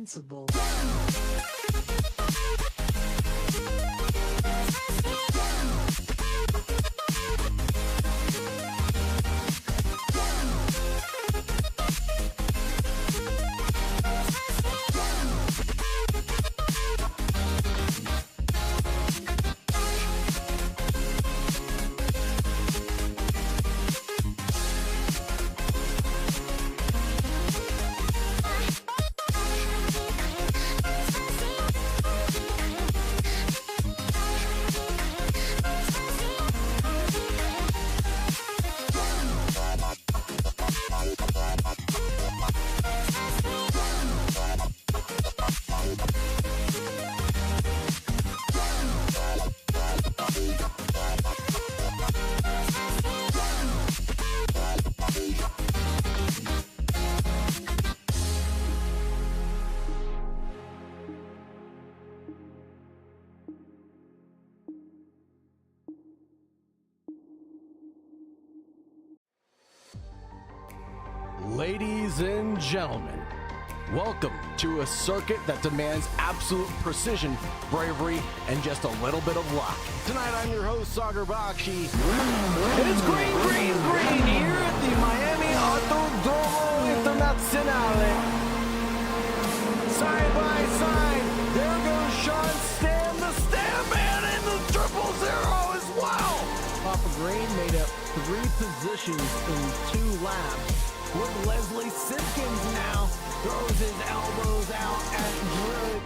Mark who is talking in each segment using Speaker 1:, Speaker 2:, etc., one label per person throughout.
Speaker 1: invincible.
Speaker 2: Ladies and gentlemen, welcome to a circuit that demands absolute precision, bravery, and just a little bit of luck. Tonight I'm your host, Sagar Bakshi. It's green here at the Miami Autodromo Internazionale. Side by side, there goes Sean Stam, the Stamman, and the 000 as well.
Speaker 3: Papa Green made up 3 positions in 2 laps. With Leslie Simpkins now throws his elbows out at Drew.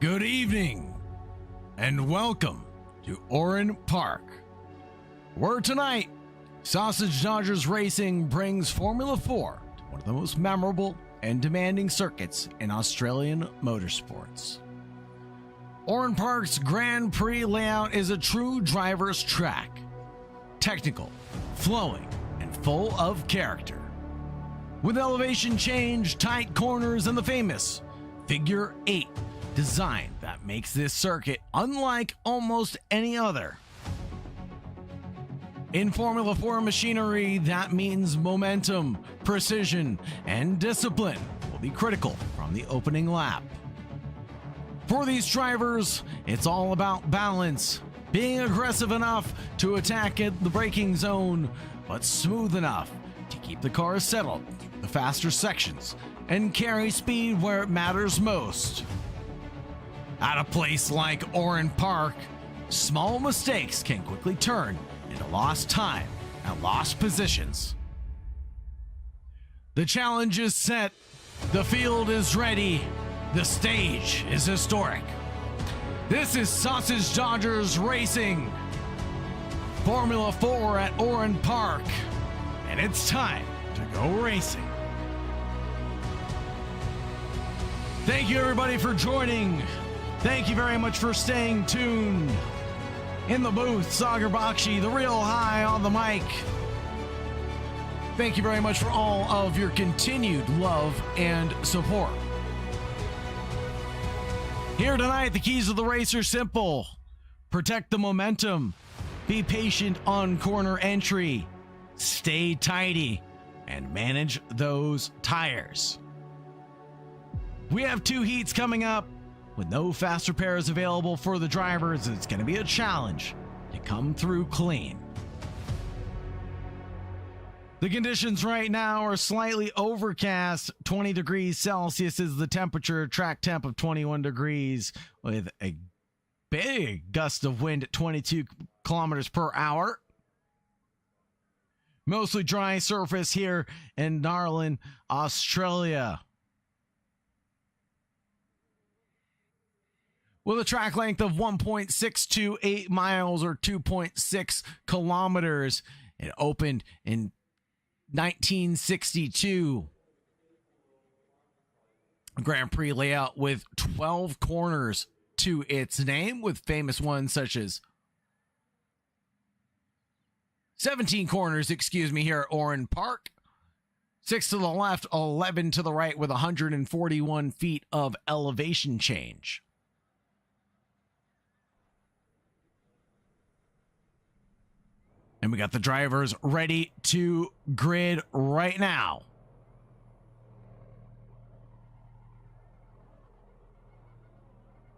Speaker 4: Good evening and welcome to Oran Park, where tonight Sausage Dodgers Racing brings Formula 4 to one of the most memorable and demanding circuits in Australian motorsports. Oran Park's Grand Prix layout is a true driver's track, technical, flowing, and full of character. With elevation change, tight corners, and the famous Figure 8 design that makes this circuit unlike almost any other. In Formula 4 machinery, that means momentum, precision, and discipline will be critical from the opening lap. For these drivers, it's all about balance, being aggressive enough to attack at the braking zone, but smooth enough to keep the car settled through the faster sections and carry speed where it matters most. At a place like Oran Park, small mistakes can quickly turn into lost time and lost positions. The challenge is set, the field is ready, the stage is historic. This is Sausage Dodgers Racing, Formula 4 at Oran Park, and it's time to go racing. Thank you everybody for joining. Thank you very much for staying tuned. In the booth, Sagar Bakshi, the real high on the mic. Thank you very much for all of your continued love and support. Here tonight, the keys of the race are simple. Protect the momentum. Be patient on corner entry. Stay tidy. And manage those tires. We have 2 heats coming up. With no faster pairs available for the drivers, it's going to be a challenge to come through clean. The conditions right now are slightly overcast. 20 degrees Celsius is the temperature, track temp of 21 degrees with a big gust of wind at 22 kilometers per hour. Mostly dry surface here in Darwin, Australia. With a track length of 1.628 miles or 2.6 kilometers. It opened in 1962. Grand Prix layout with 12 corners to its name, with famous ones such as 17 corners, here at Oran Park. 6 to the left, 11 to the right with 141 feet of elevation change. And we got the drivers ready to grid right now.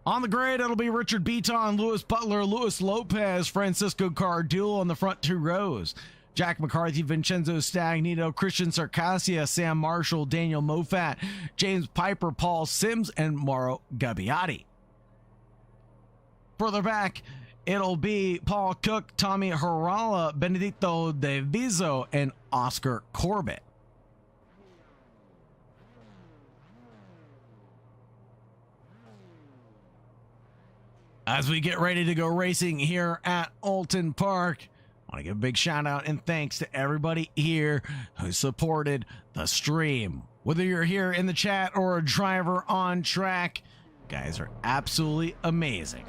Speaker 4: On the grid, it'll be Richard Beaton, Lewis Butler, Luis Lopez, Francisco Cardullo on the front two rows. Jack McCarthy, Vincenzo Stagnito, Christian Circassia, Sam Marshall, Daniel Moffat, James Piper, Paul Sims, and Mauro Gabbiati. Further back, it'll be Paul Cook, Tommy Harala, Benedito De Viso, and Oscar Corbett. As we get ready to go racing here at Oulton Park, I want to give a big shout out and thanks to everybody here who supported the stream. Whether you're here in the chat or a driver on track, you guys are absolutely amazing.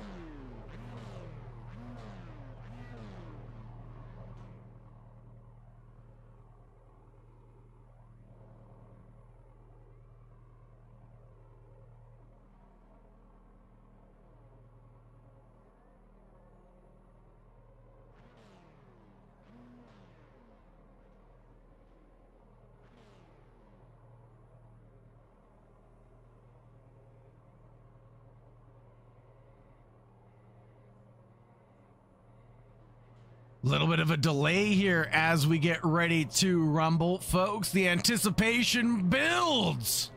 Speaker 4: Little bit of a delay here as we get ready to rumble, folks. The anticipation builds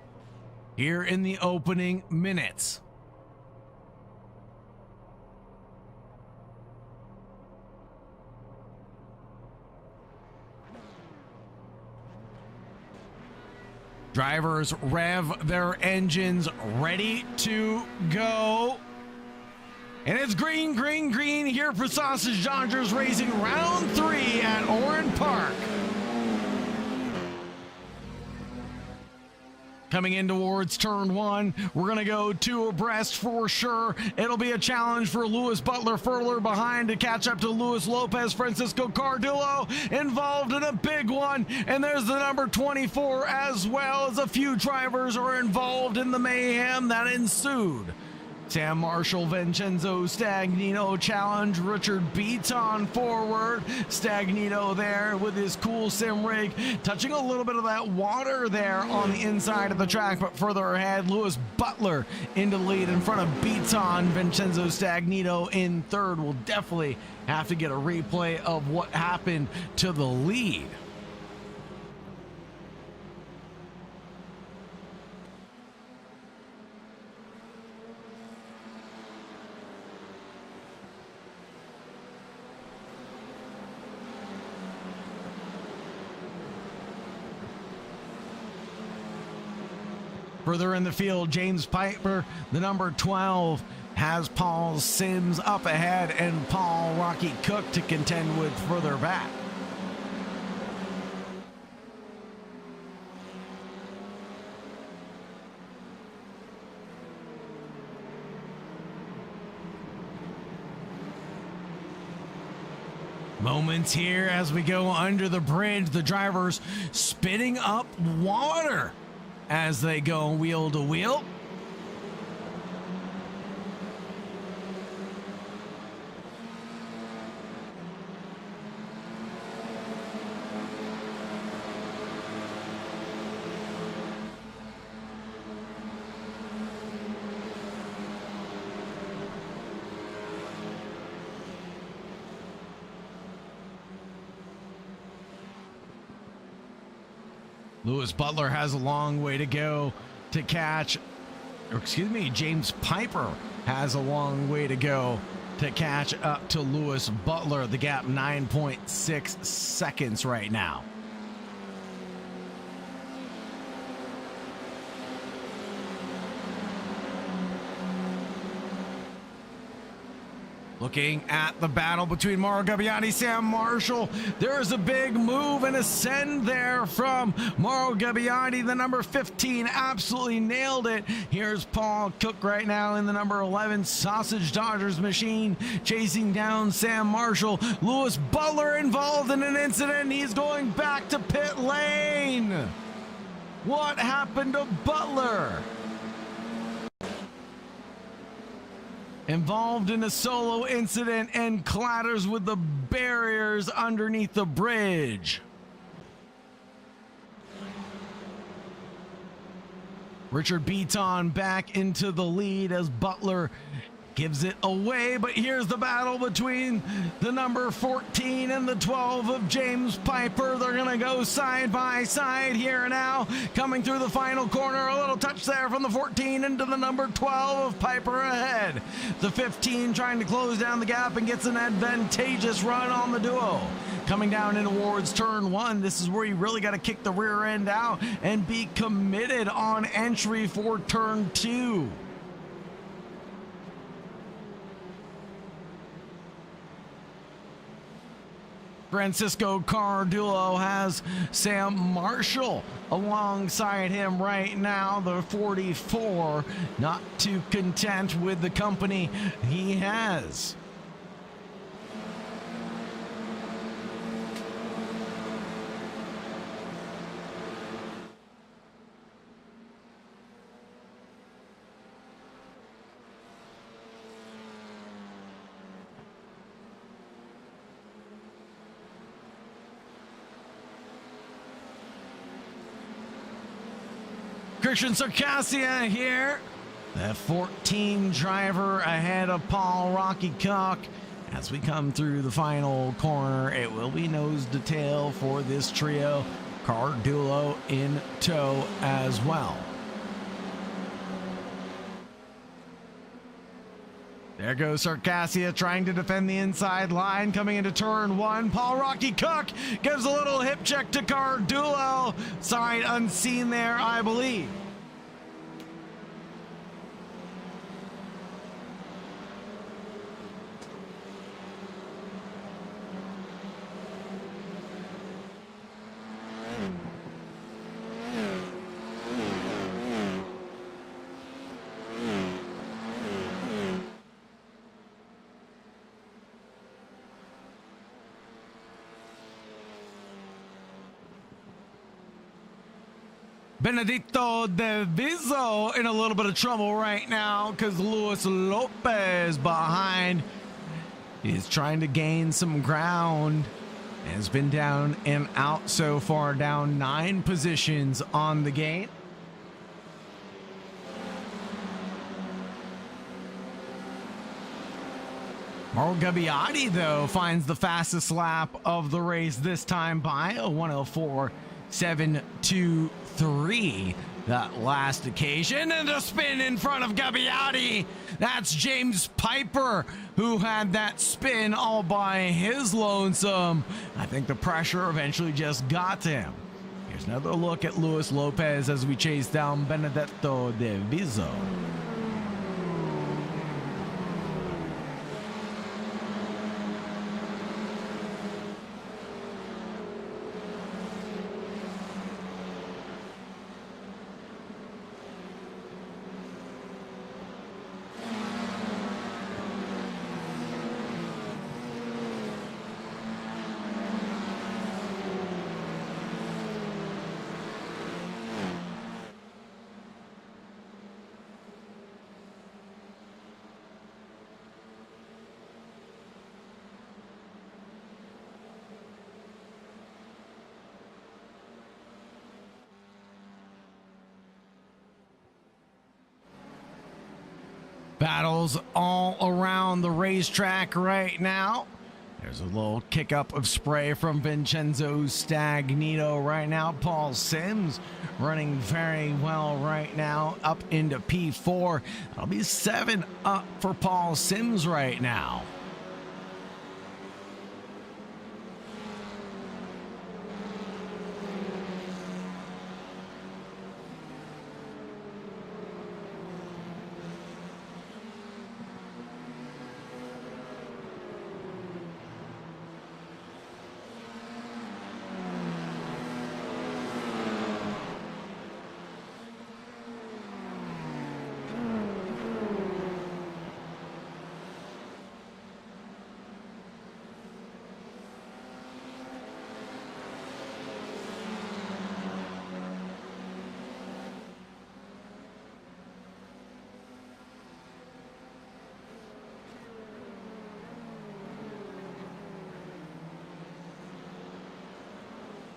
Speaker 4: here in the opening minutes. Drivers rev their engines, ready to go. And it's green, green, green here for Sausage Dodgers Racing round 3 at Oran Park. Coming in towards turn 1, we're going to go 2 abreast for sure. It'll be a challenge for Lewis Butler further behind to catch up to Luis Lopez. Francisco Cardullo involved in a big one. And there's the number 24 as well, as a few drivers are involved in the mayhem that ensued. Sam Marshall, Vincenzo Stagnito challenge, Richard Beaton forward. Stagnito there with his cool sim rig, touching a little bit of that water there on the inside of the track, but further ahead, Lewis Butler into the lead in front of Beaton. Vincenzo Stagnito in third. We'll definitely have to get a replay of what happened to the lead. Further in the field, James Piper, the number 12, has Paul Sims up ahead and Paul Rocky Cook to contend with further back. Moments here as we go under the bridge, the drivers spitting up water as they go wheel to wheel. Lewis Butler has a long way to go to catch, or excuse me, James Piper has a long way to go to catch up to Lewis Butler. The gap 9.6 seconds right now. Looking at the battle between Mauro Gabbiati, Sam Marshall, there is a big move and ascend there from Mauro Gabbiati. The number 15 absolutely nailed it. Here's Paul Cook right now in the number 11 Sausage Dodgers machine, chasing down Sam Marshall. Lewis Butler involved in an incident. He's going back to pit lane. What happened to Butler? Involved in a solo incident and clatters with the barriers underneath the bridge. Richard Beaton back into the lead as Butler gives it away, but here's the battle between the number 14 and the 12 of James Piper. They're gonna go side by side here now, coming through the final corner. A little touch there from the 14 into the number 12 of Piper ahead. The 15 trying to close down the gap and gets an advantageous run on the duo. Coming down in towards turn one, this is where you really got to kick the rear end out and be committed on entry for turn two. Francisco Cardulo has Sam Marshall alongside him right now, the 44, not too content with the company he has. Christian Circassia here, the 14 driver ahead of Paul Rocky Cock. As we come through the final corner, it will be nose to tail for this trio. Cardulo in tow as well. There goes Circassia trying to defend the inside line, coming into turn one. Paul Rocky Cook gives a little hip check to Cardulo. Sight unseen there, I believe. Benedito De Viso in a little bit of trouble right now because Luis Lopez behind is trying to gain some ground. Has been down and out so far, down 9 positions on the gate. Mauro Gabbiati, though, finds the fastest lap of the race this time by a 104.723. That last occasion, and a spin in front of Gabbiati. That's James Piper, who had that spin all by his lonesome. I think the pressure eventually just got to him. Here's another look at Luis Lopez as we chase down Benedetto De Viso. Battles all around the racetrack right now. There's a little kick up of spray from Vincenzo Stagnito right now. Paul Sims running very well right now, up into P4. That'll be 7 up for Paul Sims right now.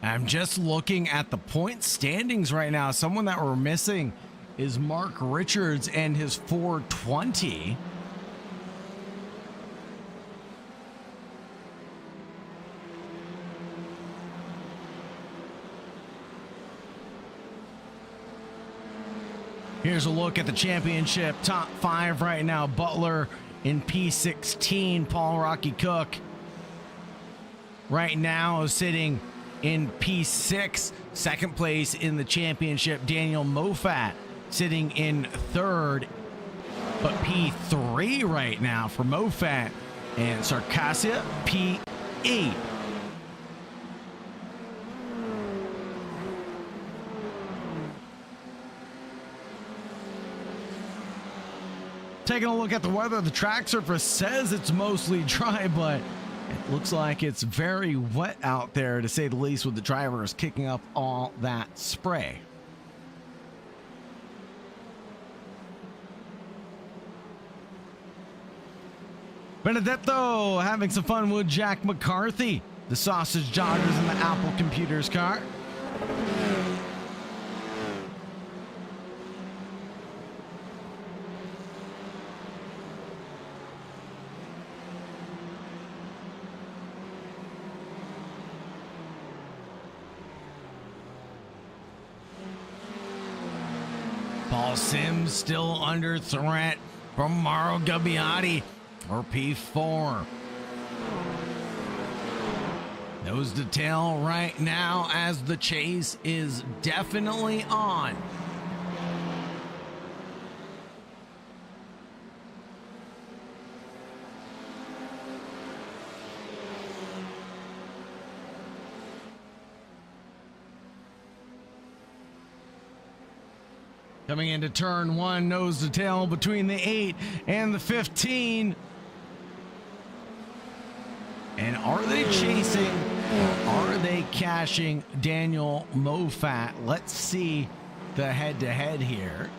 Speaker 4: I'm just looking at the point standings right now. Someone that we're missing is Mark Richards and his 420. Here's a look at the championship top 5 right now. Butler in P16. Paul Rocky Cook right now sitting in P6. Second place in the championship, Daniel Moffat sitting in 3rd. But P3 right now for Moffat and Sarkassia, P8. Taking a look at the weather, the track surface says it's mostly dry, but it looks like it's very wet out there, to say the least, with the drivers kicking up all that spray. Benedetto having some fun with Jack McCarthy, the sausage joggers in the Apple Computers car. Paul Sims still under threat from Mauro Gabbiati for P4. Nose to tail right now as the chase is definitely on. Coming into turn 1, nose to tail between the 8 and the 15. And are they chasing or are they cashing Daniel Moffat? Let's see the head-to-head here.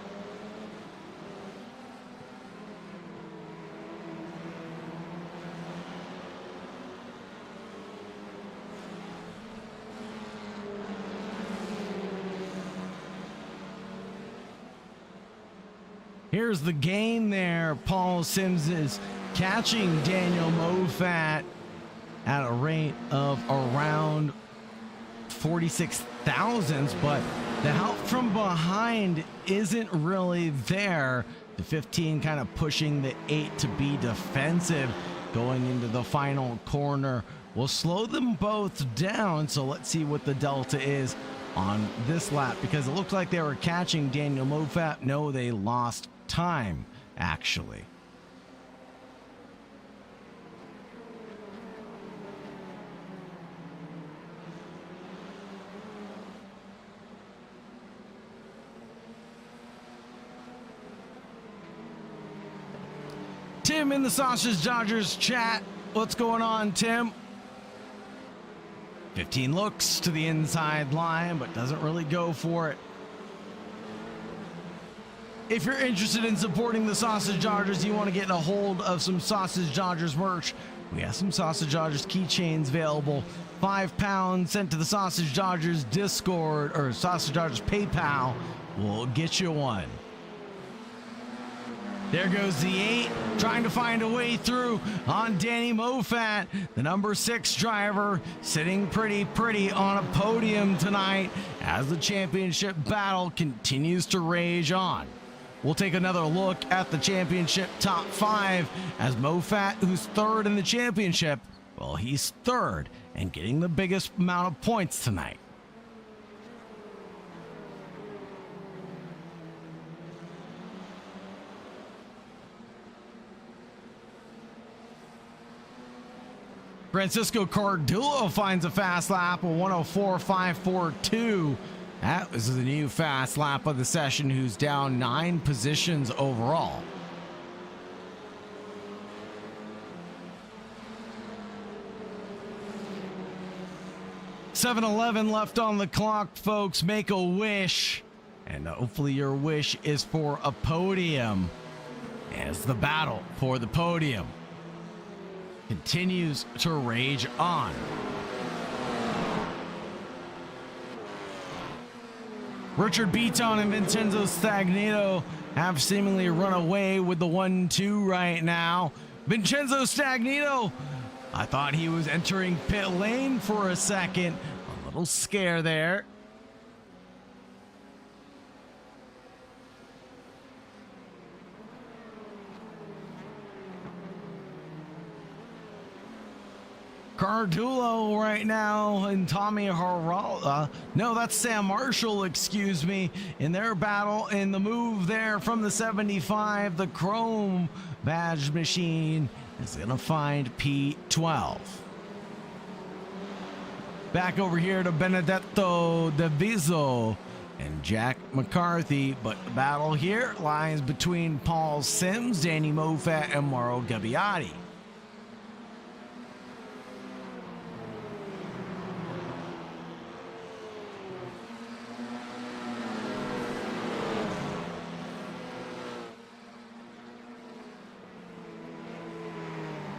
Speaker 4: Here's the gain there. Paul Sims is catching Daniel Moffat at a rate of around 46 thousandths, but the help from behind isn't really there. The 15 kind of pushing the 8 to be defensive going into the final corner. We'll slow them both down, so let's see what the delta is on this lap, because it looked like they were catching Daniel Moffat. No, they lost time, actually. Tim in the Sausage Dodgers chat. What's going on, Tim? 15 looks to the inside line, but doesn't really go for it. If you're interested in supporting the Sausage Dodgers, you want to get a hold of some Sausage Dodgers merch, we have some Sausage Dodgers keychains available. £5 sent to the Sausage Dodgers Discord or Sausage Dodgers PayPal will get you one. There goes the 8, trying to find a way through on Danny Moffat, the number 6 driver, sitting pretty on a podium tonight as the championship battle continues to rage on. We'll take another look at the championship top 5 as Moffat, who's 3rd in the championship, well, he's 3rd and getting the biggest amount of points tonight. Francisco Cardullo finds a fast lap of 104.542. That was the new fast lap of the session, who's down 9 positions overall. $7:11 left on the clock, folks. Make a wish, and hopefully your wish is for a podium, as the battle for the podium continues to rage on. Richard Beaton and Vincenzo Stagnato have seemingly run away with the 1-2 right now. Vincenzo Stagnato, I thought he was entering pit lane for a second. A little scare there. Cardulo right now and Tommy Harala. No, that's Sam Marshall, excuse me, in their battle. In the move there from the 75, the Chrome badge machine is going to find P12. Back over here to Benedetto Deviso and Jack McCarthy, but the battle here lies between Paul Sims, Danny Moffat, and Mauro Gabbiati.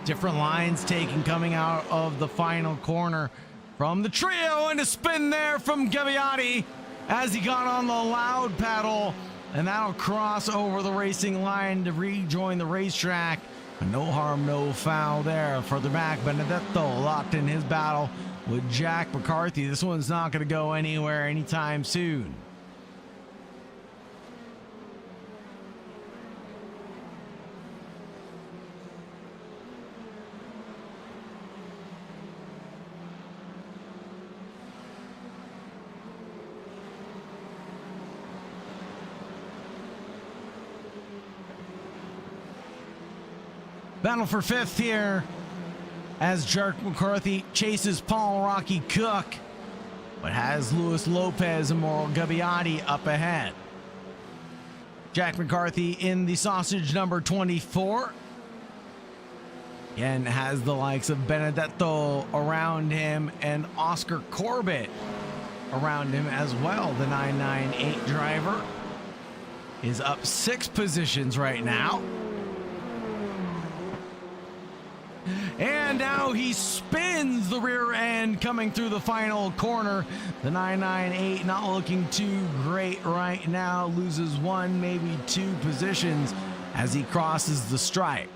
Speaker 4: Different lines taken coming out of the final corner from the trio, and a spin there from Gabbiati as he got on the loud pedal, and that'll cross over the racing line to rejoin the racetrack. No harm, no foul there. Further back, Benedetto locked in his battle with Jack McCarthy. This one's not going to go anywhere anytime soon. Battle for fifth here as Jack McCarthy chases Paul Rocky Cook, but has Luis Lopez and Mauro Gabbiati up ahead. Jack McCarthy in the sausage number 24. Again, has the likes of Benedetto around him and Oscar Corbett around him as well. The 998 driver is up 6 positions right now. And now he spins the rear end coming through the final corner. The 998 not looking too great right now. Loses 1, maybe 2 positions as he crosses the stripe.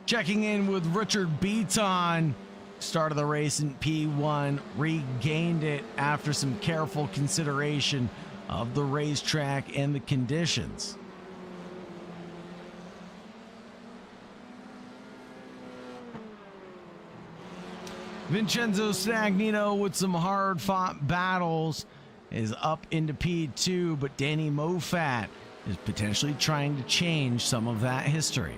Speaker 4: Checking in with Richard Beaton. Started the race in P1. Regained it after some careful consideration of the racetrack and the conditions. Vincenzo Stagnato with some hard-fought battles is up into P2, but Danny Moffat is potentially trying to change some of that history.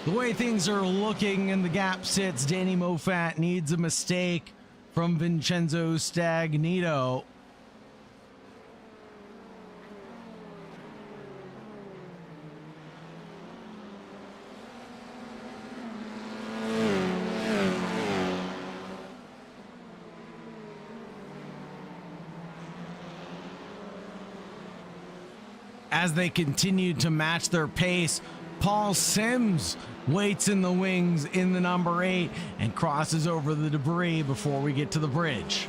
Speaker 4: The way things are looking and the gap sits, Danny Moffat needs a mistake from Vincenzo Stagnato. As they continue to match their pace, Paul Sims waits in the wings in the number 8 and crosses over the debris before we get to the bridge.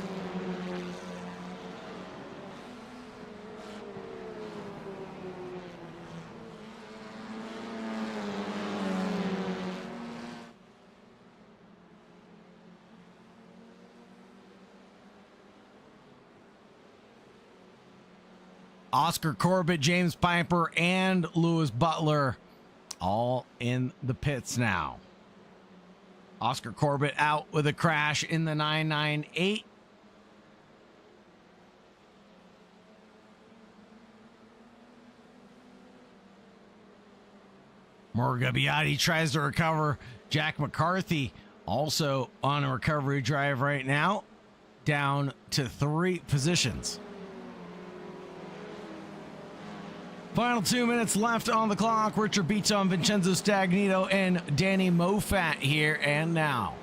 Speaker 4: Oscar Corbett, James Piper, and Lewis Butler all in the pits now. Oscar Corbett out with a crash in the 998. Mauro Gabbiati tries to recover. Jack McCarthy also on a recovery drive right now, down to 3 positions. Final 2 minutes left on the clock. Richard Beaton, Vincenzo Stagnato, and Danny Moffat here and now.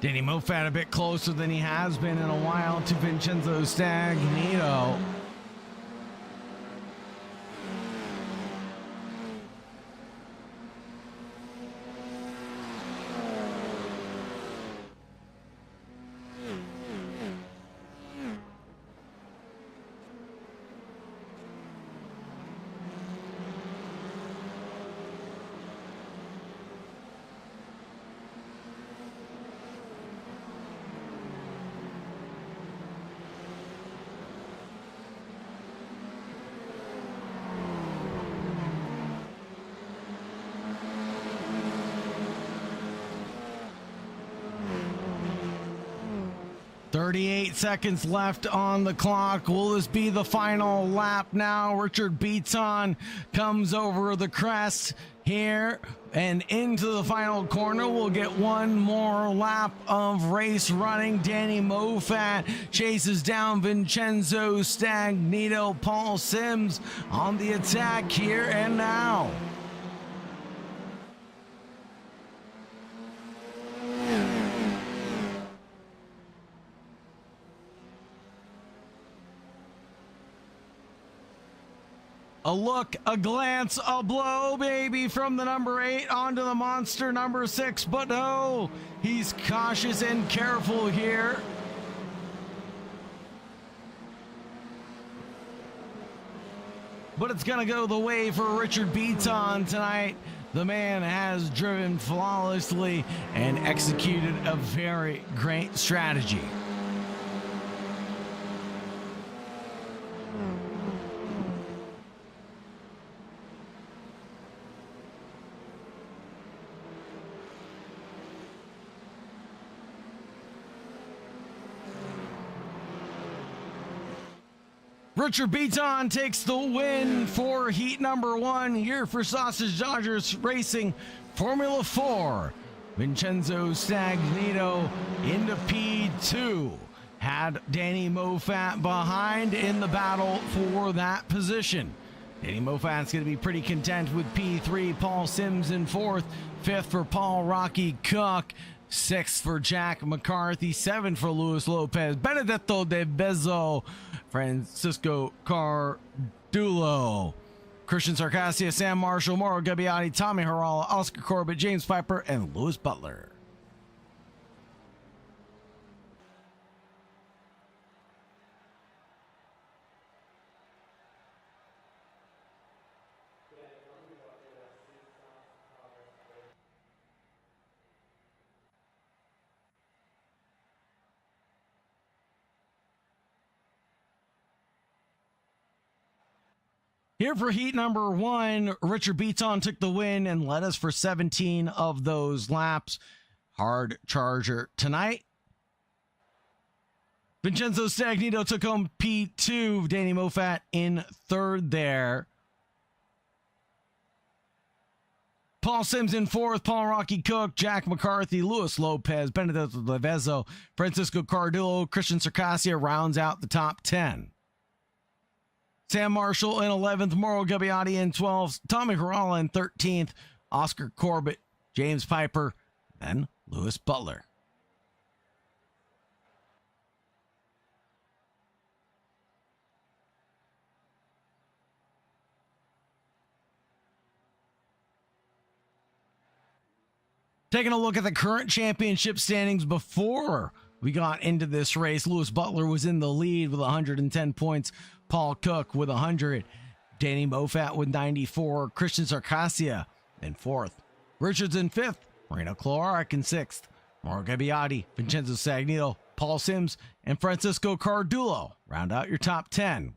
Speaker 4: Danny Moffat a bit closer than he has been in a while to Vincenzo Stagnito. "38 seconds left on the clock. Will this be the final lap now?" Richard Beaton comes over the crest here and into the final corner. We'll get one more lap of race running. Danny Moffat chases down Vincenzo Stagnito. Paul Sims on the attack here and now. A look, a glance, a blow, baby, from the number 8 onto the monster number 6. But no, he's cautious and careful here. But it's going to go the way for Richard Beaton tonight. The man has driven flawlessly and executed a very great strategy. Richard Beaton takes the win for heat number 1 here for Sausage Dodgers Racing Formula 4. Vincenzo Stagnito into P2. Had Danny Moffat behind in the battle for that position. Danny Moffat's going to be pretty content with P3. Paul Sims in 4th. 5th for Paul Rocky Cook. 6th for Jack McCarthy. 7th for Luis Lopez. Benedetto De Bezzo. Francisco Cardulo. Christian Sarcassia, Sam Marshall, Mauro Gabbiati, Tommy Harala, Oscar Corbett, James Piper, and Lewis Butler. Here for heat number 1, Richard Beaton took the win and led us for 17 of those laps. Hard charger tonight. Vincenzo Stagnito took home P2. Danny Moffat in 3rd there. Paul Sims in 4th. Paul Rocky Cook, Jack McCarthy, Luis Lopez, Benedetto De Bezzo, Francisco Cardillo, Christian Circassia rounds out the top 10. Sam Marshall in 11th, Mauro Gabbiati in 12th, Tommy Harala in 13th, Oscar Corbett, James Piper, and Lewis Butler. Taking a look at the current championship standings before we got into this race, Lewis Butler was in the lead with 110 points. Paul Cook with 100. Danny Moffat with 94. Christian Sarcassia in 4th. Richards in 5th. Marino Cloarek in 6th. Mauro Gabbiati, Vincenzo Stagnito, Paul Sims, and Francisco Cardullo round out your top 10.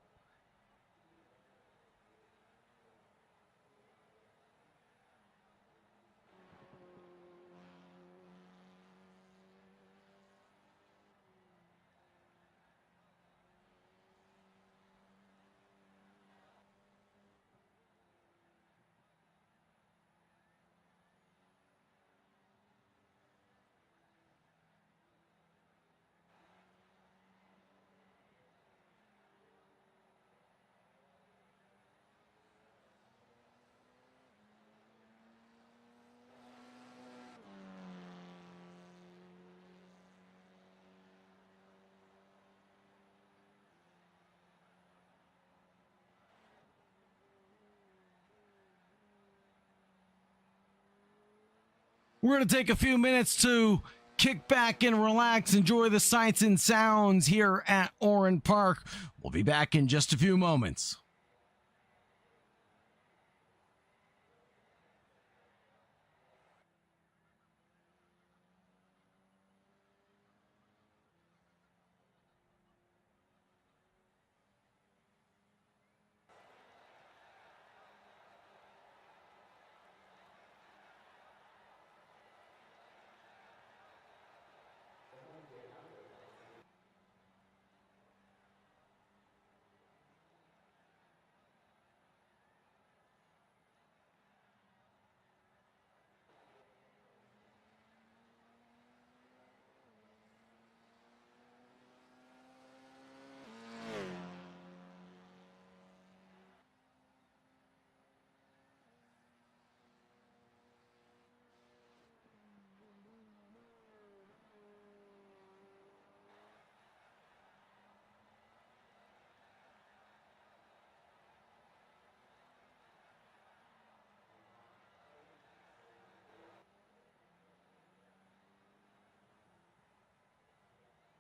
Speaker 4: We're going to take a few minutes to kick back and relax, enjoy the sights and sounds here at Oran Park. We'll be back in just a few moments.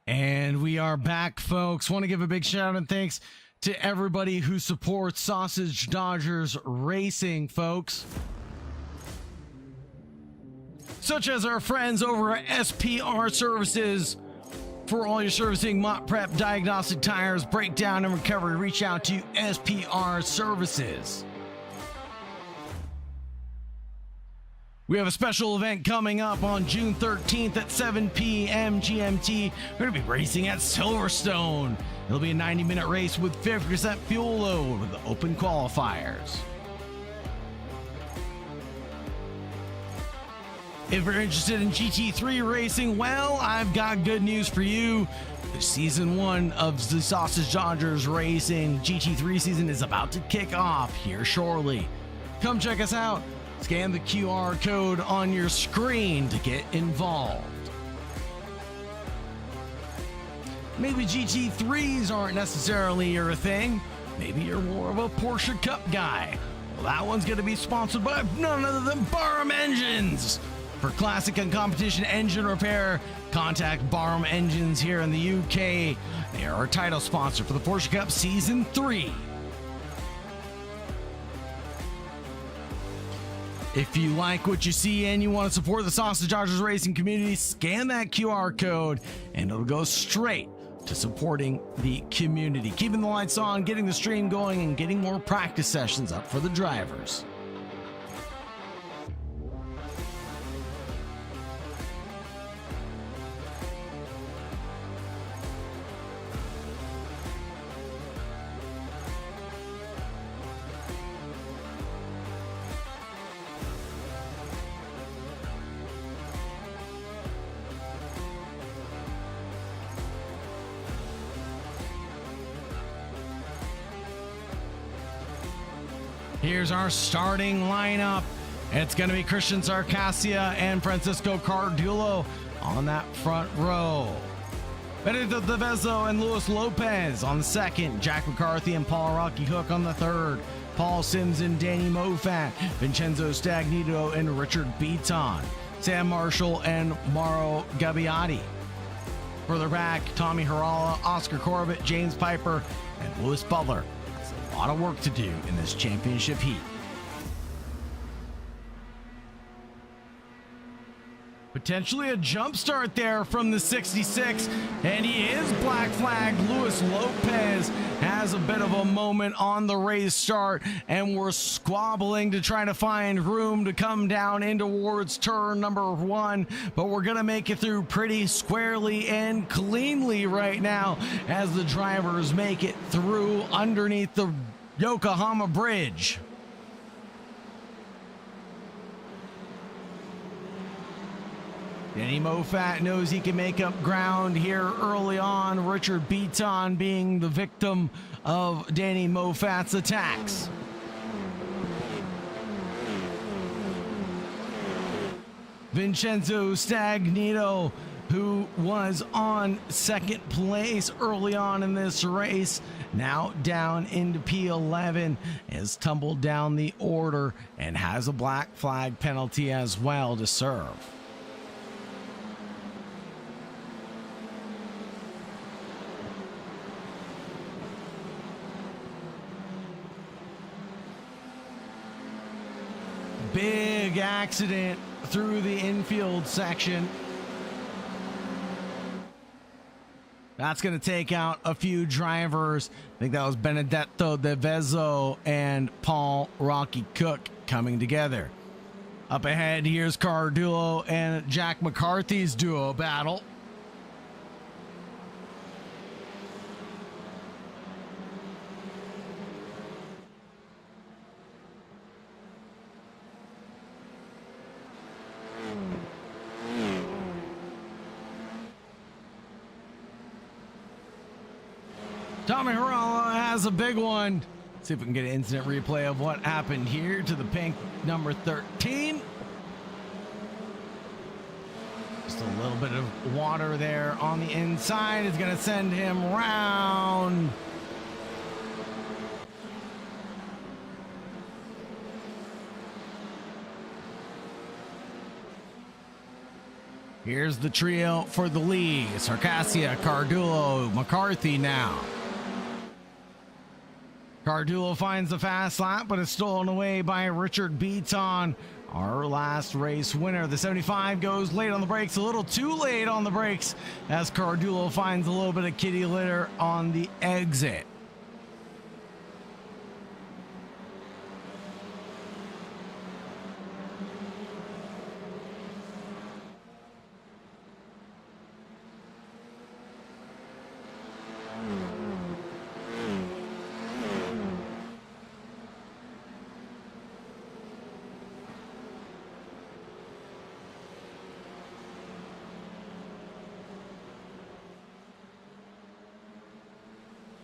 Speaker 4: And we are back, folks. Want to give a big shout out and thanks to everybody who supports Sausage Dodgers Racing, folks. Such as our friends over at SPR Services. For all your servicing, mop prep, diagnostic tires, breakdown, and recovery, reach out to SPR Services. We have a special event coming up on June 13th at 7 p.m. GMT. We're going to be racing at Silverstone. It'll be a 90-minute race with 50% fuel load with the open qualifiers. If you're interested in GT3 racing, well, I've got good news for you. The season 1 of the Sausage Dodgers Racing GT3 season is about to kick off here shortly. Come check us out. Scan the QR code on your screen to get involved. Maybe GT3s aren't necessarily your thing. Maybe you're more of a Porsche Cup guy. Well, that one's going to be sponsored by none other than Barham Engines. For classic and competition engine repair, contact Barham Engines here in the UK. They are our title sponsor for the Porsche Cup Season 3. If you like what you see and you want to support the Sausage Dodgers Racing community, scan that QR code and it'll go straight to supporting the community, keeping the lights on, getting the stream going, and getting more practice sessions up for the drivers. Here's our starting lineup. It's going to be Christian Sarcassia and Francisco Cardullo on that front row. Benedito Devezo and Luis Lopez on the second. Jack McCarthy and Paul Rocky Hook on the third. Paul Sims and Danny Mofat. Vincenzo Stagnito and Richard Beaton. Sam Marshall and Mauro Gabbiati. Further back, Tommy Harala, Oscar Corbett, James Piper, and Lewis Butler. A lot of work to do in this championship heat. Potentially a jump start there from the 66, and he is black flagged. Luis Lopez has a bit of a moment on the race start, and we're squabbling to try to find room to come down in towards turn number 1, but we're gonna make it through pretty squarely and cleanly right now as the drivers make it through underneath the Yokohama Bridge. Danny Mofat knows he can make up ground here early on. Richard Beaton being the victim of Danny Mofat's attacks. Vincenzo Stagnito, who was on second place early on in this race, now down into P11, has tumbled down the order and has a black flag penalty as well to serve. accident through the infield section. That's going to take out a few drivers. I think that was Benedetto De Vezzo and Paul Rocky Cook coming together. Up ahead, here's Cardullo and Jack McCarthy's duo battle. Tommy Harala has a big one. See if we can get an instant replay of what happened here to the pink number 13. Just a little bit of water there on the inside is going to send him round. Here's the trio for the lead. Circassia, Cardullo, McCarthy now. Cardullo finds the fast lap, but is stolen away by Richard Beaton, our last race winner. The 75 goes late on the brakes, a little too late on the brakes, as Cardullo finds a little bit of kitty litter on the exit.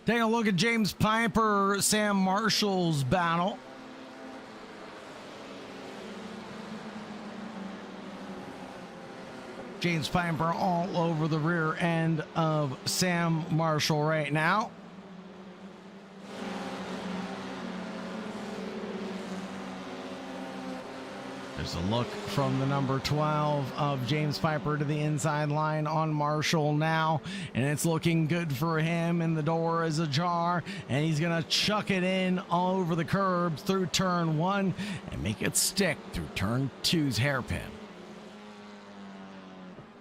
Speaker 4: Taking a look at James Piper, Sam Marshall's battle. James Piper all over the rear end of Sam Marshall right now. There's a look from the number 12 of James Piper to the inside line on Marshall now, and it's looking good for him, and the door is ajar, and he's going to chuck it in all over the curbs through turn 1 and make it stick through turn 2's hairpin.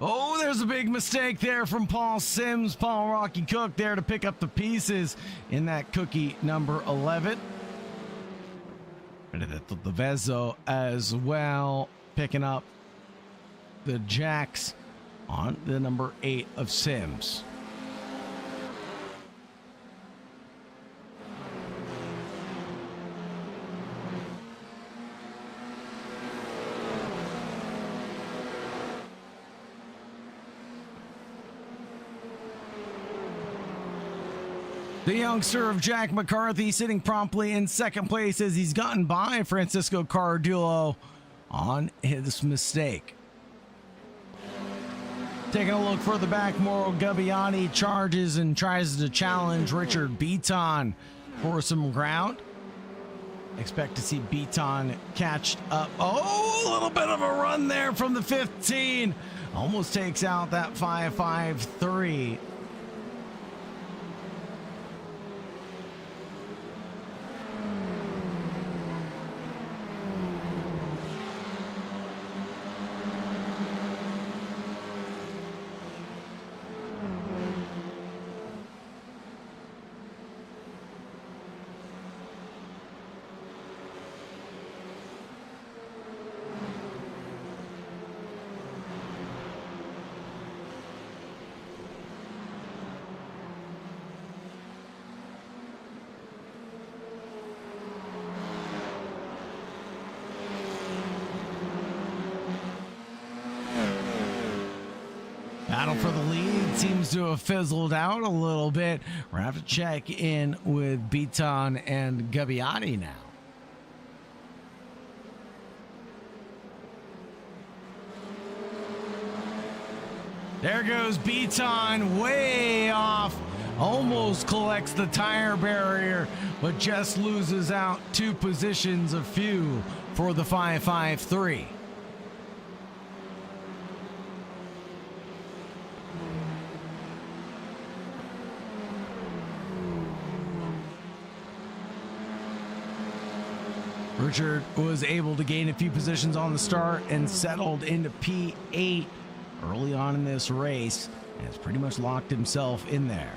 Speaker 4: Oh, there's a big mistake there from Paul Sims. Paul Rocky Cook there to pick up the pieces in that cookie number 11. Benedetto De Vezzo as well, picking up the jacks on the number 8 of Sims. The youngster of Jack McCarthy sitting promptly in second place as he's gotten by Francisco Cardullo on his mistake. Taking a look further back, Mauro Gabbiani charges and tries to challenge Richard Beaton for some ground. Expect to see Beaton catch up. Oh, a little bit of a run there from the 15. Almost takes out that 5.53. Battle for the lead seems to have fizzled out a little bit. We're going to have to check in with Beaton and Gabbiani now. There goes Beaton way off. Almost collects the tire barrier, but just loses out 2 positions of fuel for the 5.53. Richard was able to gain a few positions on the start and settled into P8 early on in this race, and has pretty much locked himself in there.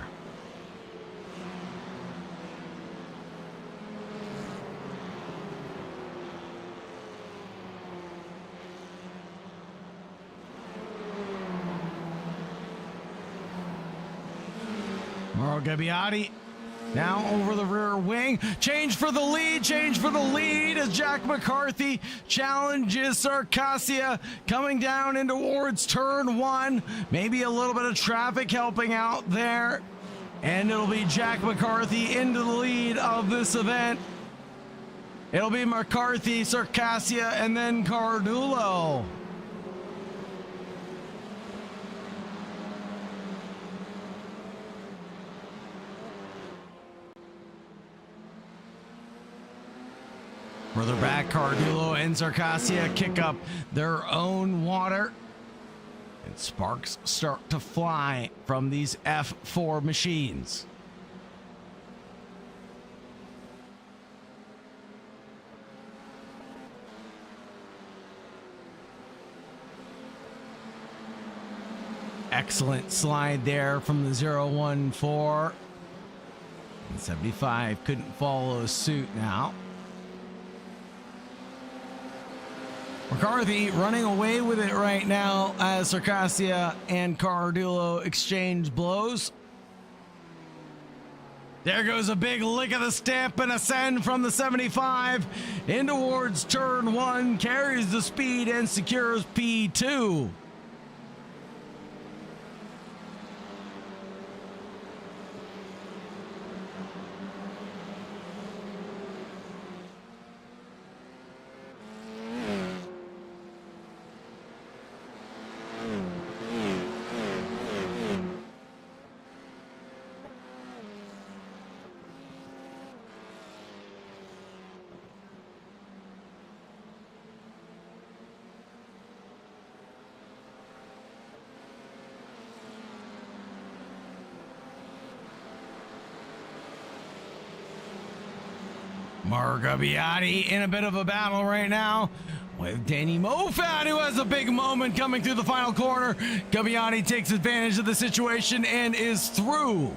Speaker 4: Mauro Gabbiati now over the rear wing. Change for the lead as Jack McCarthy challenges Circassia coming down in towards turn 1. Maybe a little bit of traffic helping out there. And it'll be Jack McCarthy into the lead of this event. It'll be McCarthy, Circassia, and then Cardullo. Further back, Cardullo and Circassia kick up their own water, and sparks start to fly from these F4 machines. Excellent slide there from the 014. And 75 couldn't follow suit now. McCarthy running away with it right now as Circassia and Cardullo exchange blows. There goes a big lick of the stamp and ascend from the 75 in towards turn 1, carries the speed and secures P2. Mauro Gabbiati in a bit of a battle right now with Danny Moffat, who has a big moment coming through the final corner. Gabbiati takes advantage of the situation and is through.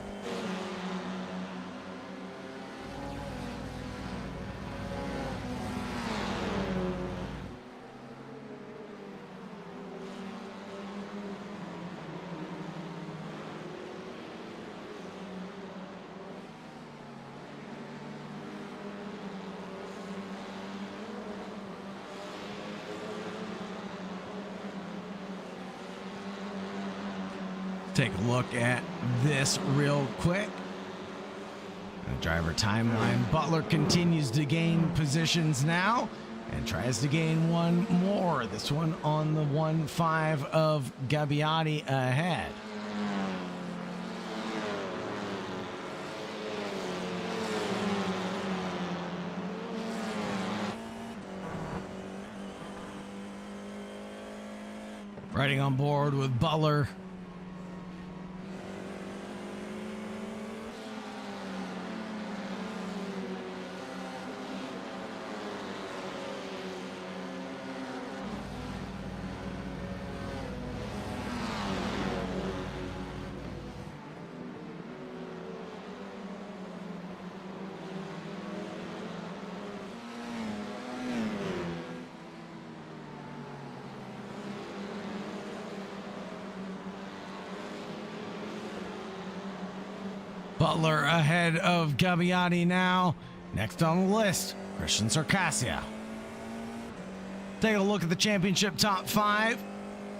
Speaker 4: Take a look at this real quick. The driver timeline. Butler continues to gain positions now and tries to gain one more. This one on the 1.5 of Gabbiati ahead. Riding on board with Butler. Butler ahead of Gabbiati now. Next on the list, Christian Circassia. Take a look at the championship top 5.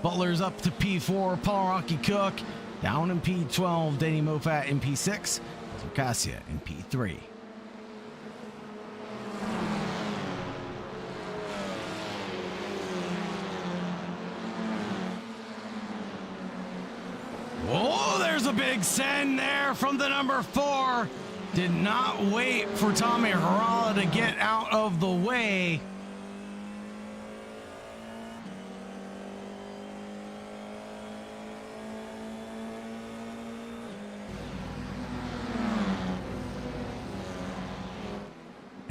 Speaker 4: Butler's up to P4, Paul Rocky Cook. Down in P12, Danny Moffat in P6. Circassia in P3. Oh, there's a big send there from the number 4. Did not wait for Tommy Harala to get out of the way.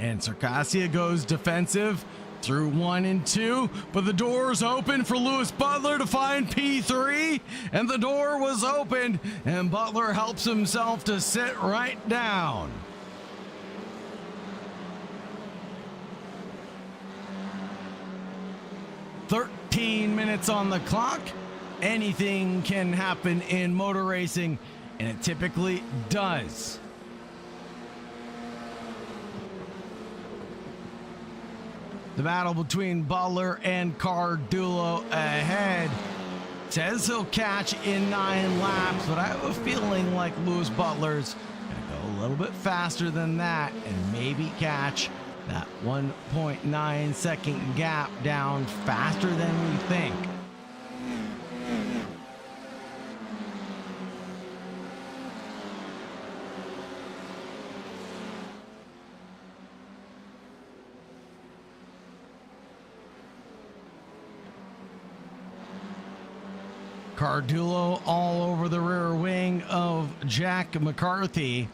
Speaker 4: And Circassia goes defensive through 1 and 2, but the door's open for Lewis Butler to find P3, and the door was opened, and Butler helps himself to sit right down. "13 minutes on the clock. Anything can happen in motor racing, and it typically does." The battle between Butler and Cardulo ahead. Says he'll catch in 9 laps, but I have a feeling like Lewis Butler's gonna go a little bit faster than that and maybe catch that 1.9 second gap down faster than we think. Cardulo all over the rear wing of Jack McCarthy.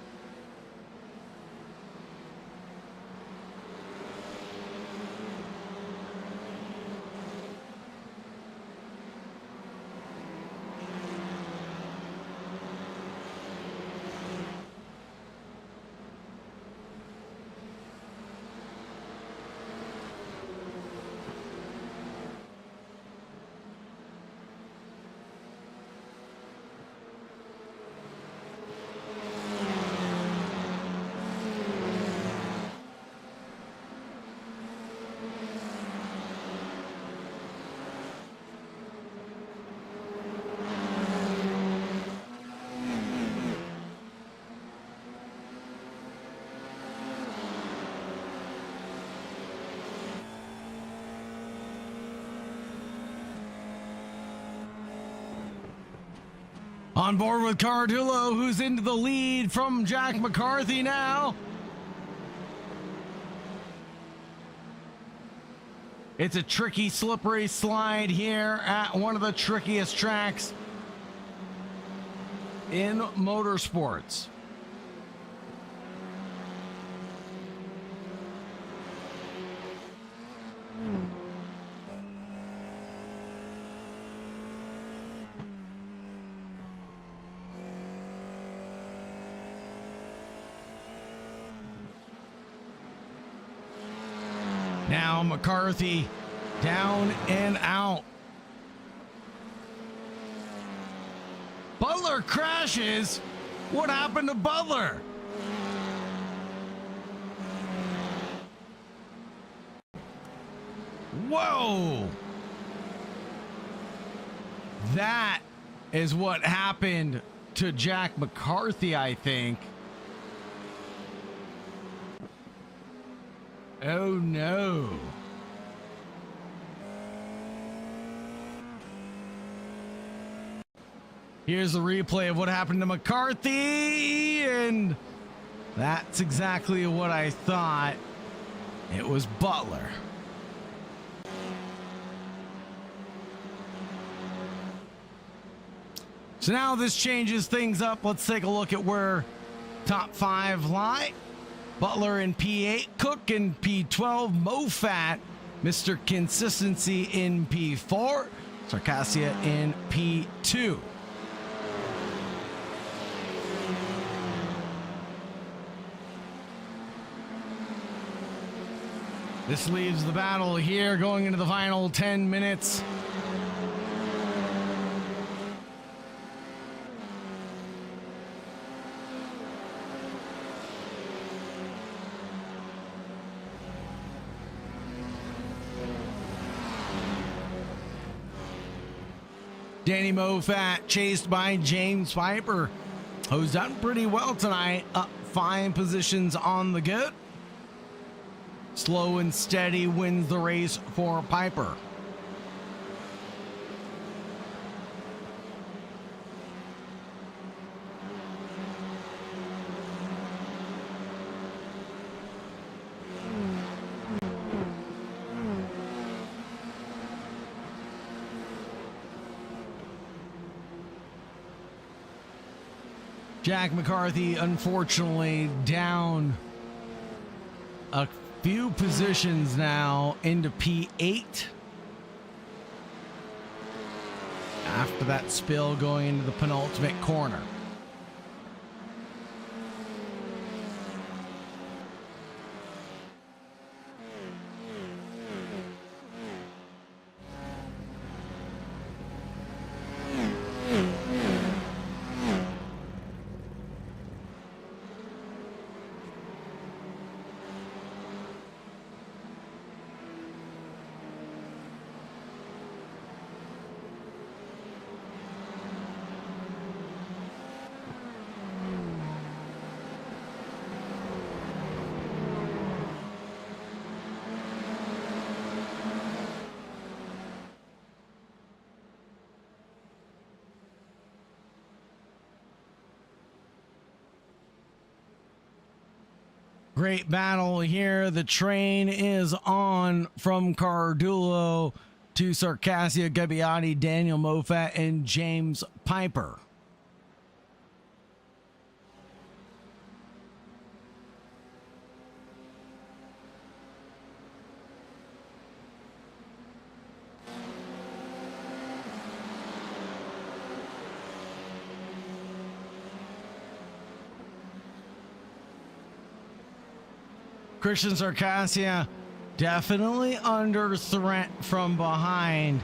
Speaker 4: On board with Cardulo, who's into the lead from Jack McCarthy now. It's a tricky, slippery slide here at one of the trickiest tracks in motorsports. Now McCarthy down and out. Butler crashes. What happened to Butler? Whoa. That is what happened to Jack McCarthy, I think. Oh no. Here's the replay of what happened to McCarthy, and that's exactly what I thought. It was Butler. So now this changes things up. Let's take a look at where top 5 lie. Butler in P8, Cook in P12, Mofat, Mr. Consistency in P4, Circassia in P2. This leaves the battle here going into the final 10 minutes. Danny Mofat chased by James Piper, who's done pretty well tonight, up 5 positions on the good. Slow and steady wins the race for Piper. Jack McCarthy, unfortunately, down a few positions now into P8. After that spill going into the penultimate corner. Great battle here. The train is on from Cardullo to Circassia, Gabbiati, Daniel Moffat, and James Piper. Christian Circassia definitely under threat from behind,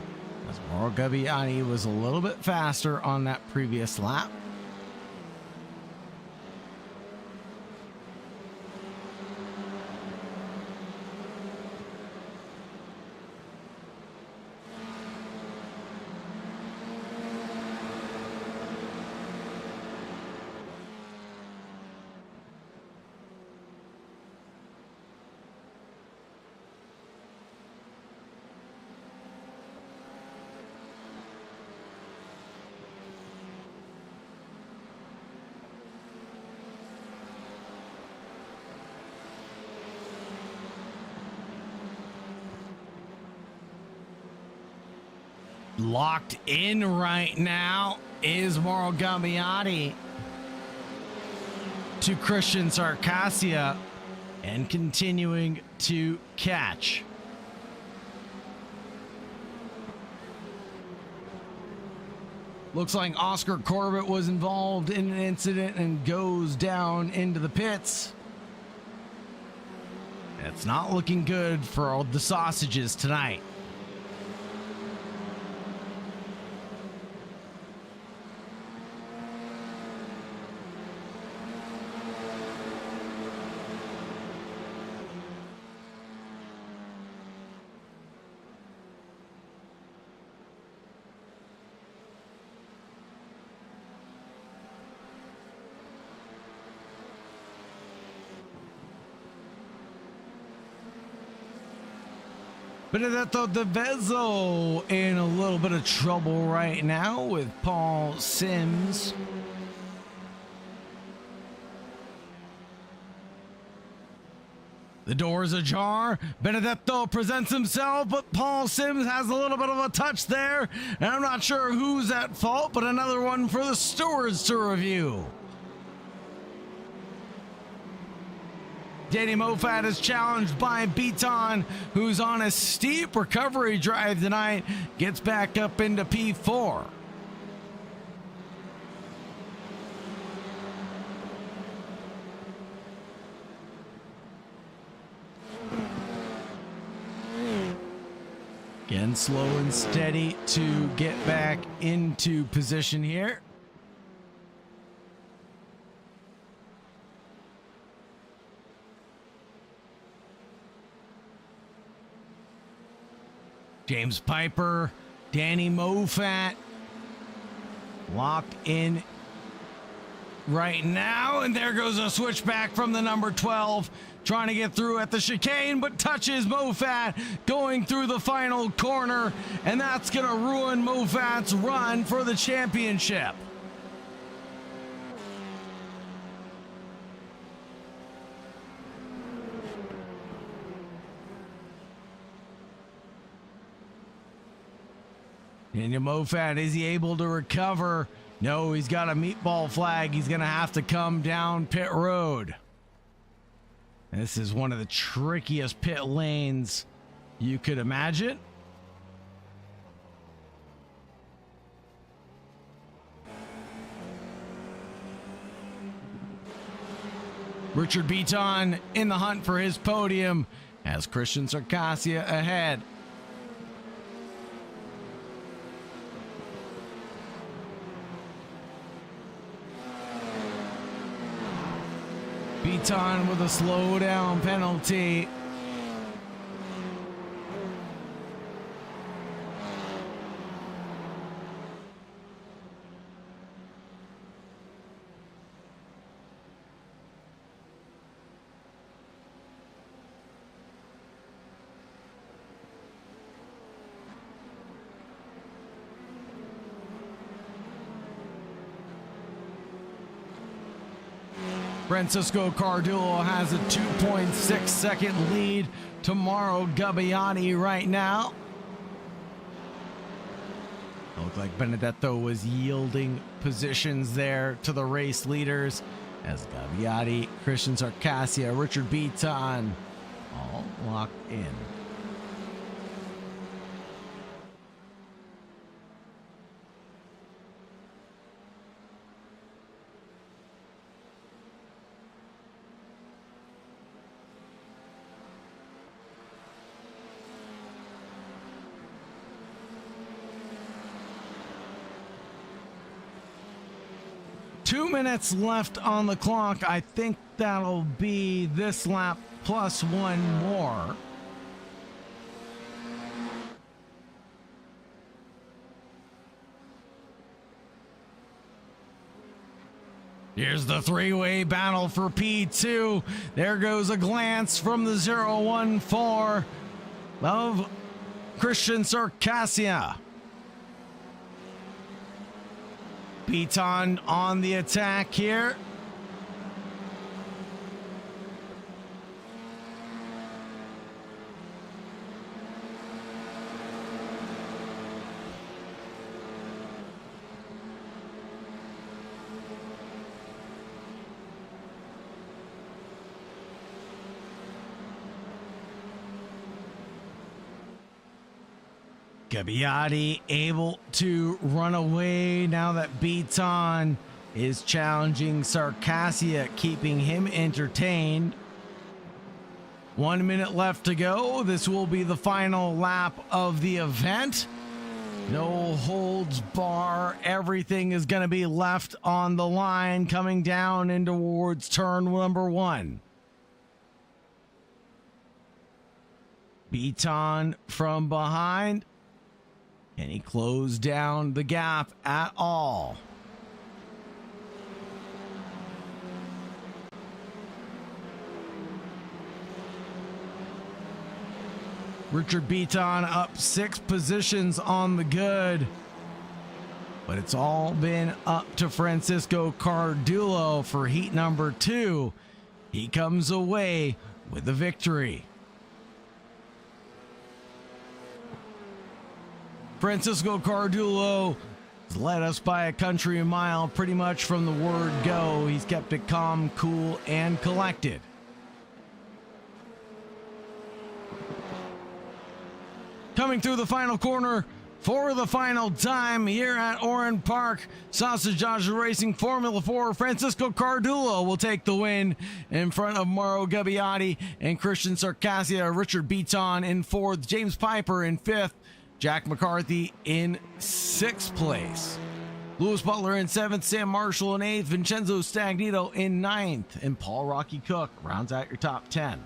Speaker 4: as Mauro Gabbiati was a little bit faster on that previous lap. Locked in right now is Mauro Gabbiati to Christian Circassia and continuing to catch. Looks like Oscar Corbett was involved in an incident and goes down into the pits. It's not looking good for all the sausages tonight. Benedetto De Vezzo in a little bit of trouble right now with Paul Sims. The door's ajar. Benedetto presents himself, but Paul Sims has a little bit of a touch there. And I'm not sure who's at fault, but another one for the stewards to review. Danny Moffat is challenged by Beaton, who's on a steep recovery drive tonight, gets back up into P4. Again, slow and steady to get back into position here. James Piper, Danny Moffat, locked in right now, and there goes a switchback from the number 12, trying to get through at the chicane, but touches Moffat going through the final corner, and that's going to ruin Moffat's run for the championship. Daniel Moffat, is he able to recover? No, he's got a meatball flag. He's going to have to come down pit road. This is one of the trickiest pit lanes you could imagine. Richard Beaton in the hunt for his podium as Christian Circassia ahead. Beaton with a slowdown penalty. Francisco Cardullo has a 2.6 second lead to Mauro Gabbiati right now. Looked like Benedetto was yielding positions there to the race leaders as Gabbiati, Christian Circassia, Richard Beaton all locked in. Two minutes left on the clock. I think that'll be this lap plus one more. Here's the three-way battle for P2. There goes a glance from the 014 of Christian Circassia. Beaton on the attack here. Gabbiati able to run away now that Beaton is challenging Circassia, keeping him entertained. 1 minute left to go. This will be the final lap of the event. No holds bar. Everything is going to be left on the line coming down in towards turn number one. Beaton from behind. Can he close down the gap at all? Richard Beaton up 6 positions on the good. But it's all been up to Francisco Cardullo for heat number 2. He comes away with the victory. Francisco Cardullo has led us by a country mile pretty much from the word go. He's kept it calm, cool, and collected. Coming through the final corner for the final time here at Oran Park, Sausage Dodge Racing Formula 4, Francisco Cardullo will take the win in front of Mauro Gabbiati and Christian Circassia. Richard Beaton in 4th, James Piper in 5th, Jack McCarthy in 6th place. Lewis Butler in 7th, Sam Marshall in 8th, Vincenzo Stagnito in 9th, and Paul Rocky Cook rounds out your top 10.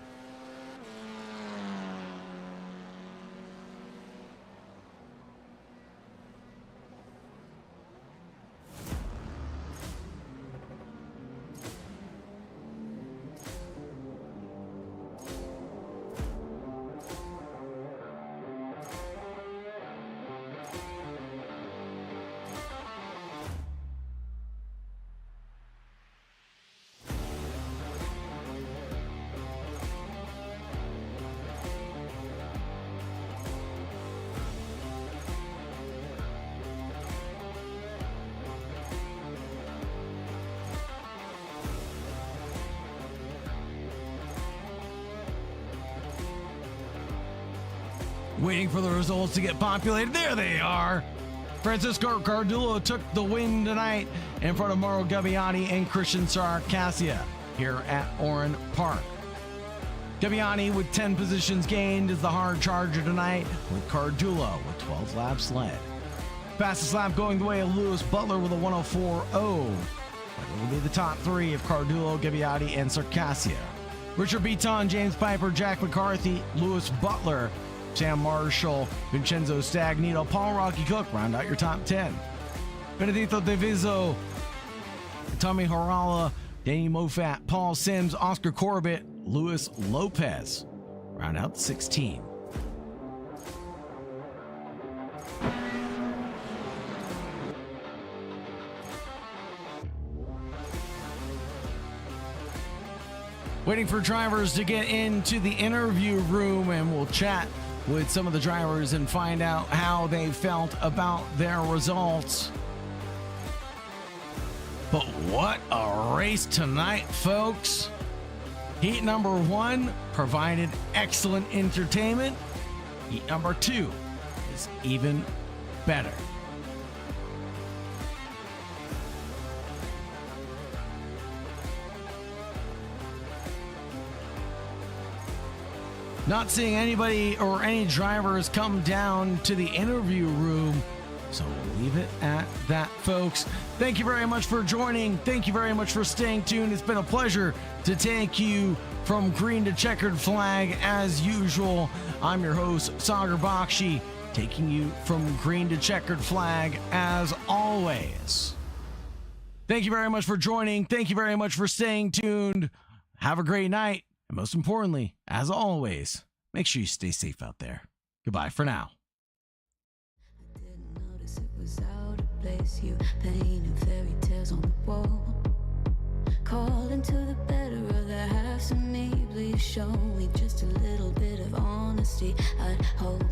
Speaker 4: waiting for the results to get populated. There they are. Francisco Cardullo took the win tonight in front of Mauro Gabbiani and Christian Sarcassia here at Oran Park. Gabbiani with 10 positions gained is the hard charger tonight, with Cardullo with 12 laps led. Fastest lap going the way of Lewis Butler with a 104.0. But it will be the top three of Cardullo, Gabbiani, and Sarcassia. Richard Beaton, James Piper, Jack McCarthy, Lewis Butler, Sam Marshall, Vincenzo Stagnito, Paul Rocky Cook round out your top 10. Benedito Deviso, Tommy Harala, Danny Moffat, Paul Sims, Oscar Corbett, Luis Lopez round out 16. Waiting for drivers to get into the interview room, and we'll chat with some of the drivers and find out how they felt about their results. But what a race tonight, folks. Heat number 1 provided excellent entertainment. Heat number 2 is even better. Not seeing anybody or any drivers come down to the interview room, so we'll leave it at that, folks. Thank you very much for joining. Thank you very much for staying tuned. It's been a pleasure to take you from green to checkered flag as usual. I'm your host, Sagar Bakshi, taking you from green to checkered flag as always. Thank you very much for joining. Thank you very much for staying tuned. Have a great night. And most importantly, as always, make sure you stay safe out there. Goodbye for now.
Speaker 1: I didn't notice it was out of place. You painted fairy tales on the wall. Calling to the better of the halves of me. Please show me just a little bit of honesty. I'd hope